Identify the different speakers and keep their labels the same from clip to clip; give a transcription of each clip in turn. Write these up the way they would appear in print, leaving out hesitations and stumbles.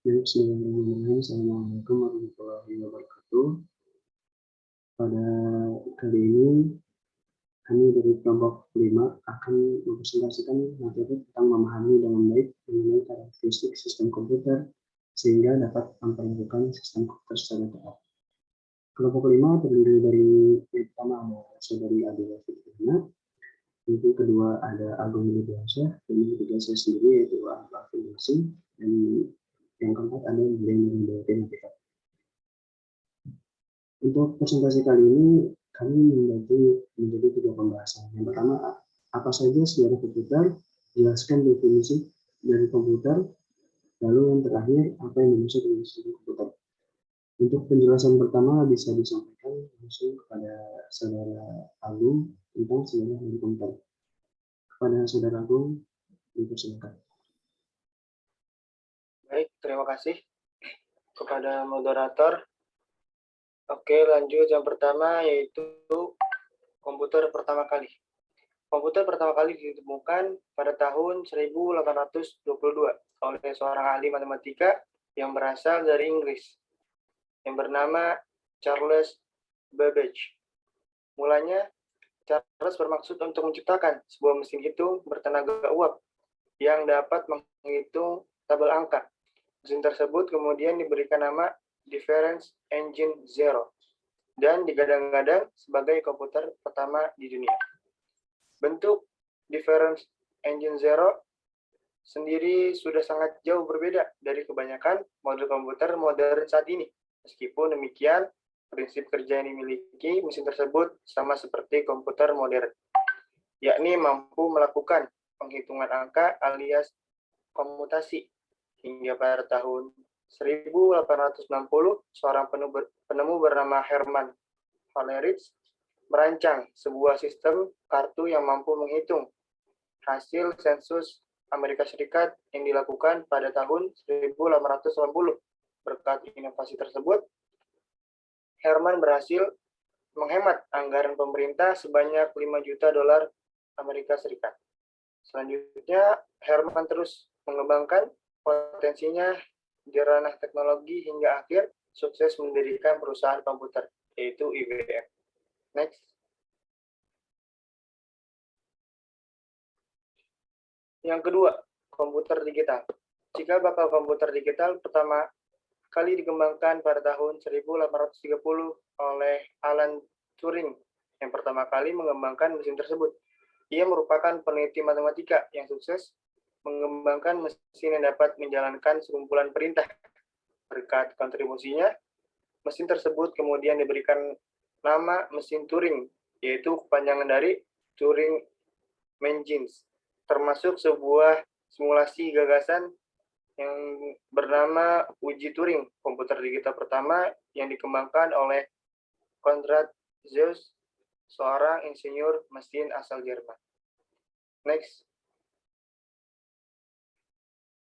Speaker 1: Bismillahirrahmanirrahim. Assalamualaikum warahmatullahi wabarakatuh. Pada kali ini, kami dari kelompok 5 akan mempresentasikan materi tentang memahami dengan baik mengenai karakteristik sistem komputer sehingga dapat memperlakukan sistem komputer secara tepat. Kelompok 5 terdiri dari yang pertama ada saudari Adela Fitriana, yang kedua ada Agung Widiansyah, dan yang ketiga saya sendiri yaitu Ahmad Afindasi, dan yang keempat ada Glenn Hidayati. Untuk presentasi kali ini, kami membagi menjadi 3 pembahasan. Yang pertama, apa saja sejarah komputer, jelaskan definisi dari komputer, lalu yang terakhir, apa yang dimaksud dengan sistem komputer. Untuk penjelasan pertama bisa disampaikan langsung kepada Saudara Agung tentang sejarah dari komputer. Kepada Saudara Agung, dipersilakan.
Speaker 2: Baik, terima kasih kepada moderator. Oke, lanjut yang pertama yaitu komputer pertama kali. Komputer pertama kali ditemukan pada tahun 1822 oleh seorang ahli matematika yang berasal dari Inggris yang bernama Charles Babbage. Mulanya, Charles bermaksud untuk menciptakan sebuah mesin hitung bertenaga uap yang dapat menghitung tabel angka. Mesin tersebut kemudian diberikan nama Difference Engine Zero dan digadang-gadang sebagai komputer pertama di dunia. Bentuk Difference Engine Zero sendiri sudah sangat jauh berbeda dari kebanyakan model komputer modern saat ini. Meskipun demikian, prinsip kerja yang dimiliki mesin tersebut sama seperti komputer modern, yakni mampu melakukan penghitungan angka alias komutasi. Hingga pada tahun 1860, seorang penemu bernama Herman Hollerith merancang sebuah sistem kartu yang mampu menghitung hasil sensus Amerika Serikat yang dilakukan pada tahun 1880. Berkat inovasi tersebut, Herman berhasil menghemat anggaran pemerintah sebanyak 5 juta dolar Amerika Serikat. Selanjutnya, Herman terus mengembangkan potensinya di ranah teknologi hingga akhir sukses mendirikan perusahaan komputer, yaitu IBM. Next. Yang kedua, komputer digital. Cikal bakal komputer digital pertama kali dikembangkan pada tahun 1830 oleh Alan Turing yang pertama kali mengembangkan mesin tersebut. Ia merupakan peneliti matematika yang sukses mengembangkan mesin yang dapat menjalankan sekumpulan perintah. Berkat kontribusinya, mesin tersebut kemudian diberikan nama mesin Turing, yaitu kepanjangan dari Turing Machines, termasuk sebuah simulasi gagasan yang bernama uji Turing, komputer digital pertama yang dikembangkan oleh Konrad Zuse, seorang insinyur mesin asal Jerman. Next.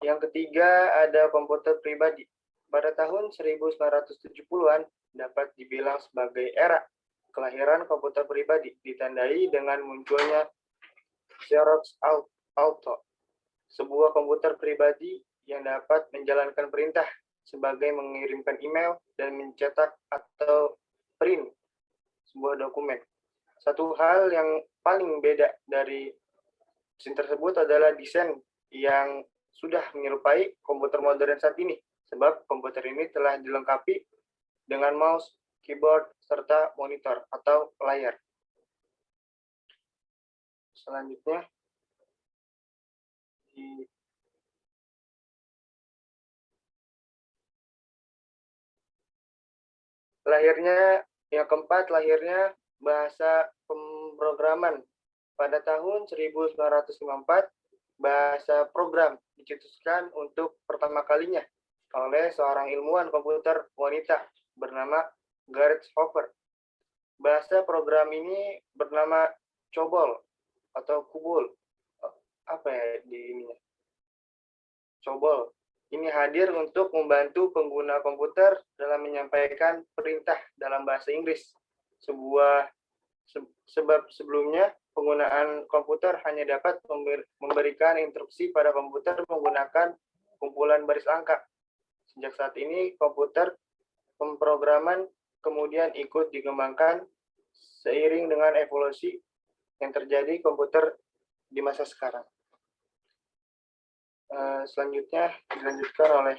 Speaker 2: Yang ketiga ada komputer pribadi. Pada tahun 1970-an dapat dibilang sebagai era kelahiran komputer pribadi, ditandai dengan munculnya Xerox Auto, sebuah komputer pribadi yang dapat menjalankan perintah sebagai mengirimkan email dan mencetak atau print sebuah dokumen. Satu hal yang paling beda dari mesin tersebut adalah desain yang sudah menyerupai komputer modern saat ini, sebab komputer ini telah dilengkapi dengan mouse, keyboard, serta monitor atau layar. Selanjutnya, yang keempat, lahirnya bahasa pemrograman. Pada tahun 1954, bahasa program dicetuskan untuk pertama kalinya oleh seorang ilmuwan komputer wanita bernama Gareth Hoover. Bahasa program ini bernama COBOL atau COBOL. Apa ya di ininya? COBOL. Ini hadir untuk membantu pengguna komputer dalam menyampaikan perintah dalam bahasa Inggris. Sebab sebelumnya penggunaan komputer hanya dapat memberikan instruksi pada komputer menggunakan kumpulan baris angka. Sejak saat ini, komputer pemrograman kemudian ikut dikembangkan seiring dengan evolusi yang terjadi komputer di masa sekarang. Selanjutnya dilanjutkan oleh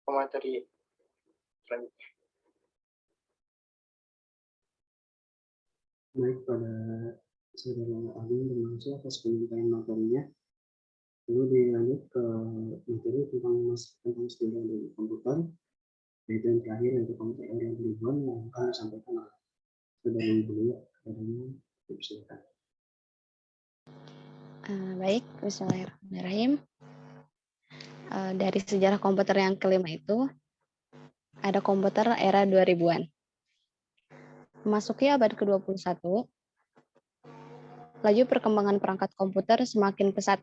Speaker 2: pemateri selanjutnya.
Speaker 1: Baik, pada saudara Agung, terima kasih atas penyampaian materinya. Lalu dilanjut ke materi tentang sejarah dari komputer, yaitu yang terakhir yaitu komputer era 2000-an yang akan disampaikan oleh saudara Yulia. Kepadanya, silakan.
Speaker 3: Baik, bismillahirrahmanirrahim. Dari sejarah komputer yang kelima itu, ada komputer era 2000-an. Memasuki abad ke-21, laju perkembangan perangkat komputer semakin pesat.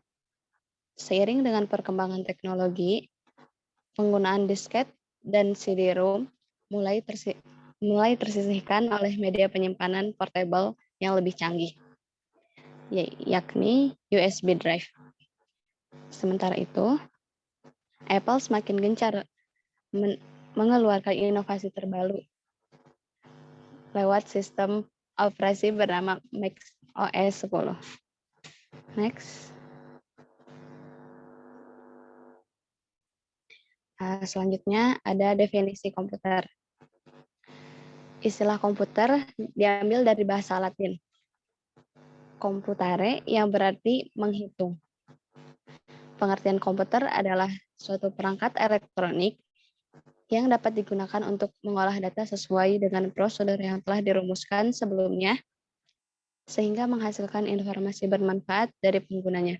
Speaker 3: Seiring dengan perkembangan teknologi, penggunaan disket dan CD-ROM mulai tersisihkan oleh media penyimpanan portable yang lebih canggih, yakni USB drive. Sementara itu, Apple semakin gencar mengeluarkan inovasi terbaru lewat sistem operasi bernama Mac OS 10. Next. Selanjutnya ada definisi komputer. Istilah komputer diambil dari bahasa Latin. Computare yang berarti menghitung. Pengertian komputer adalah suatu perangkat elektronik yang dapat digunakan untuk mengolah data sesuai dengan prosedur yang telah dirumuskan sebelumnya, sehingga menghasilkan informasi bermanfaat dari penggunanya.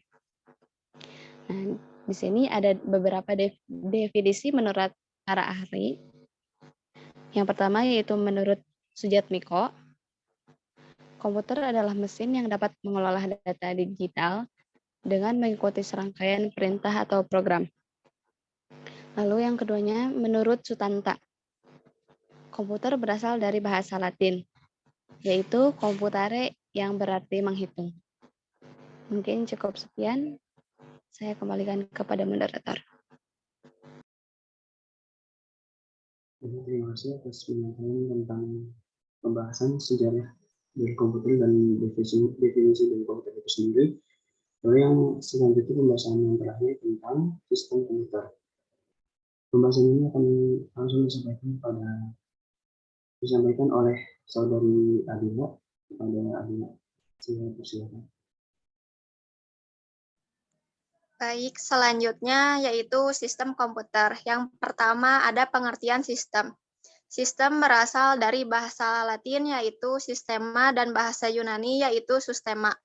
Speaker 3: Nah, di sini ada beberapa definisi menurut para ahli. Yang pertama yaitu menurut Sujatmiko, komputer adalah mesin yang dapat mengolah data digital dengan mengikuti serangkaian perintah atau program. Lalu yang keduanya menurut Sutanta, komputer berasal dari bahasa Latin, yaitu computare yang berarti menghitung. Mungkin cukup sekian. Saya kembalikan kepada moderator.
Speaker 1: Terima kasih atas penyampaian tentang pembahasan sejarah dari komputer dan definisi dari komputer itu sendiri. Lalu yang selanjutnya pembahasan yang terakhir tentang sistem komputer. Pembahasan ini akan langsung disampaikan oleh saudari Adila. Kepada Adila, saya persilakan.
Speaker 4: Baik, selanjutnya yaitu sistem komputer. Yang pertama ada pengertian sistem. Sistem berasal dari bahasa Latin yaitu sistema dan bahasa Yunani yaitu sustema.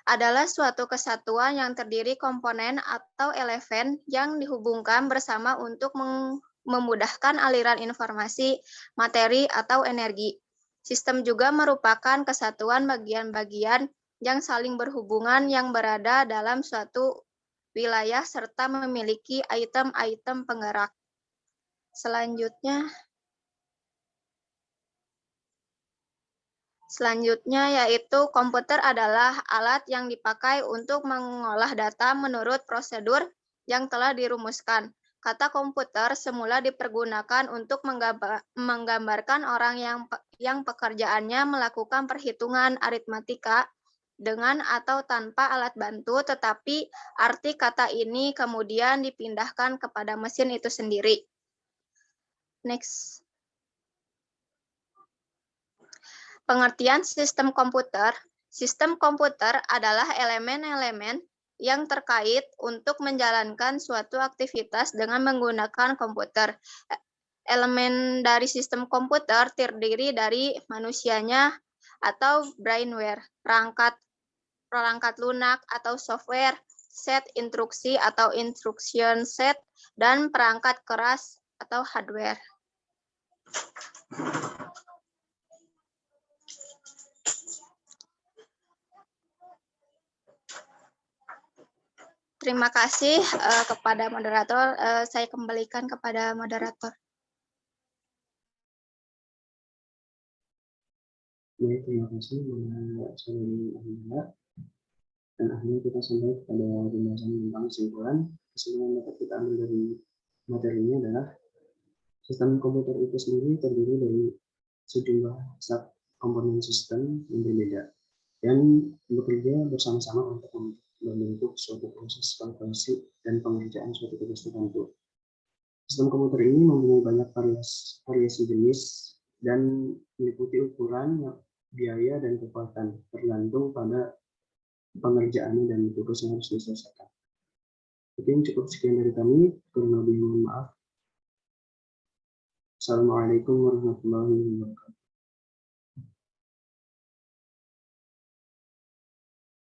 Speaker 4: Adalah suatu kesatuan yang terdiri komponen atau elemen yang dihubungkan bersama untuk memudahkan aliran informasi, materi, atau energi. Sistem juga merupakan kesatuan bagian-bagian yang saling berhubungan yang berada dalam suatu wilayah serta memiliki item-item penggerak. Selanjutnya yaitu komputer adalah alat yang dipakai untuk mengolah data menurut prosedur yang telah dirumuskan. Kata komputer semula dipergunakan untuk menggambarkan orang yang pekerjaannya melakukan perhitungan aritmatika dengan atau tanpa alat bantu, tetapi arti kata ini kemudian dipindahkan kepada mesin itu sendiri. Next. Pengertian sistem komputer. Sistem komputer adalah elemen-elemen yang terkait untuk menjalankan suatu aktivitas dengan menggunakan komputer. Elemen dari sistem komputer terdiri dari manusianya atau brainware, perangkat lunak atau software, set instruksi atau instruction set, dan perangkat keras atau hardware. Terima kasih kepada moderator. Saya kembalikan kepada moderator.
Speaker 1: Baik, terima kasih saudari Adila. Dan akhirnya kita sampai pada pembahasan tentang kesimpulan yang dapat kita ambil dari materinya adalah sistem komputer itu sendiri terdiri dari sejumlah sub komponen sistem yang berbeda dan bekerja bersama-sama untuk membentuk suatu proses kalkulasi dan pengerjaan suatu tugas tertentu. Sistem komputer ini mempunyai banyak variasi jenis dan meliputi ukuran, biaya, dan kekuatan tergantung pada pengerjaannya dan tugas yang harus diselesaikan. Mungkin cukup sekian dari kami, kurang lebih mohon maaf. Assalamualaikum warahmatullahi wabarakatuh.